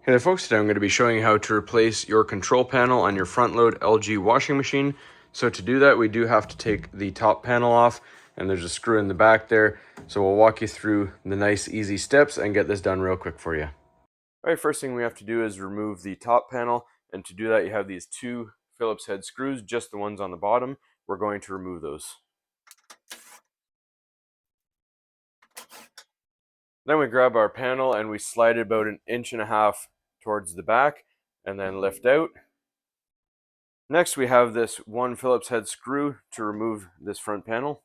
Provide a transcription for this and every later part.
Hey there folks, today I'm going to be showing you how to replace your control panel on your front load LG washing machine. So to do that, we do have to take the top panel off, and there's a screw in the back there. So we'll walk you through the nice easy steps and get this done real quick for you. All right, first thing we have to do is remove the top panel, and to do that you have these two Phillips head screws, just the ones on the bottom. We're going to remove those. Then we grab our panel and we slide it about 1.5 inches towards the back and then lift out. Next we have this one Phillips head screw to remove this front panel.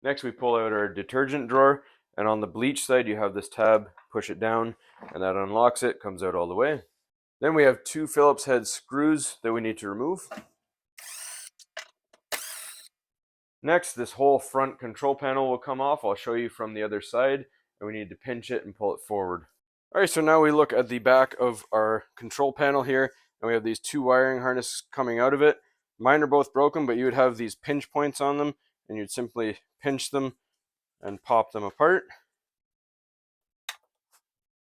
Next we pull out our detergent drawer, and on the bleach side you have this tab, push it down and that unlocks it, comes out all the way. Then we have two Phillips head screws that we need to remove. Next, this whole front control panel will come off. I'll show you from the other side, and we need to pinch it and pull it forward. Alright, so now we look at the back of our control panel here, and we have these two wiring harnesses coming out of it. Mine are both broken, but you would have these pinch points on them, and you'd simply pinch them and pop them apart.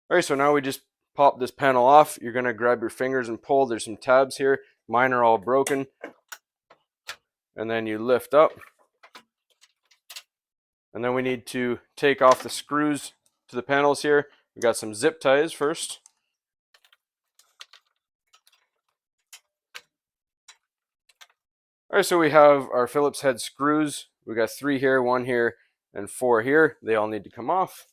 Alright, so now we just pop this panel off. You're going to grab your fingers and pull. There's some tabs here. Mine are all broken. And then you lift up. And then we need to take off the screws to the panels here. We got some zip ties first. All right, so we have our Phillips head screws. We got 3 here, 1 here, and 4 here. They all need to come off.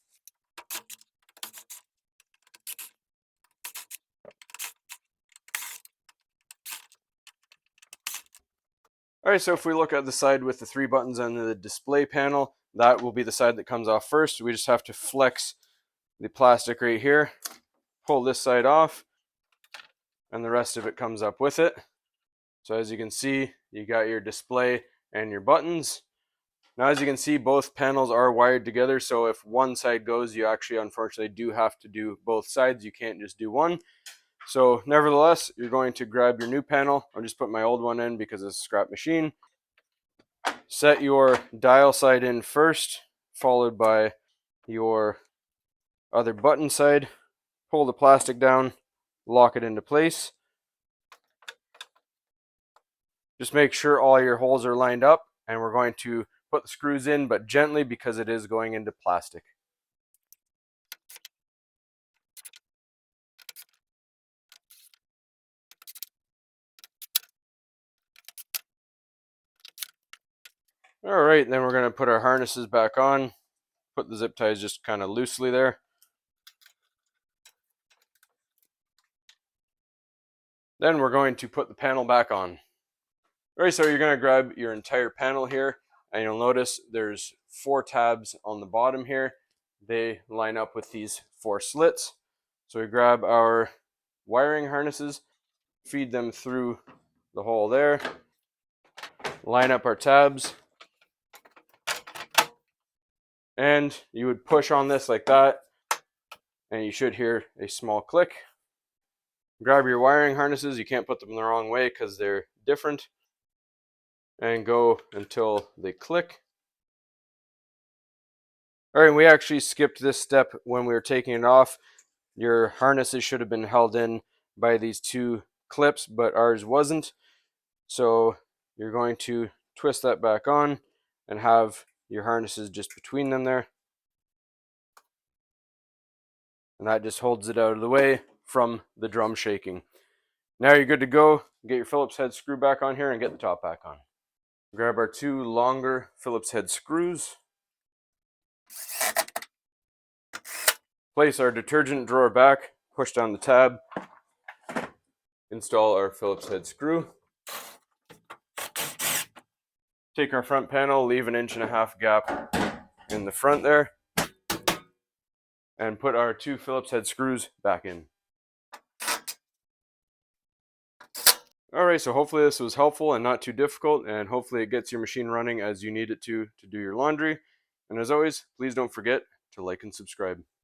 All right, so if we look at the side with the 3 buttons on the display panel, that will be the side that comes off first. We just have to flex the plastic right here, pull this side off, and the rest of it comes up with it. So as you can see, you got your display and your buttons. Now as you can see, both panels are wired together, so if one side goes, you actually unfortunately do have to do both sides. You can't just do one. So nevertheless, you're going to grab your new panel. I'll just put my old one in because it's a scrap machine. Set your dial side in first, followed by your other button side. Pull the plastic down, lock it into place. Just make sure all your holes are lined up, and we're going to put the screws in, but gently because it is going into plastic. All right, then we're going to put our harnesses back on. Put the zip ties just kind of loosely there. Then we're going to put the panel back on. All right, so you're going to grab your entire panel here, and you'll notice there's 4 tabs on the bottom here. They line up with these 4 slits. So we grab our wiring harnesses, feed them through the hole there, line up our tabs, and you would push on this like that, and you should hear a small click. Grab your wiring harnesses. You can't put them the wrong way because they're different, and go until they click. All right, we actually skipped this step when we were taking it off. Your harnesses should have been held in by these 2 clips, but ours wasn't. So you're going to twist that back on and have your harnesses just between them there. And that just holds it out of the way from the drum shaking. Now you're good to go. Get your Phillips head screw back on here and get the top back on. Grab our 2 longer Phillips head screws. Place our detergent drawer back, push down the tab, install our Phillips head screw. Take our front panel, leave 1.5 inch gap in the front there, and put our 2 Phillips head screws back in. Alright, so hopefully this was helpful and not too difficult, and hopefully it gets your machine running as you need it to do your laundry. And as always, please don't forget to like and subscribe.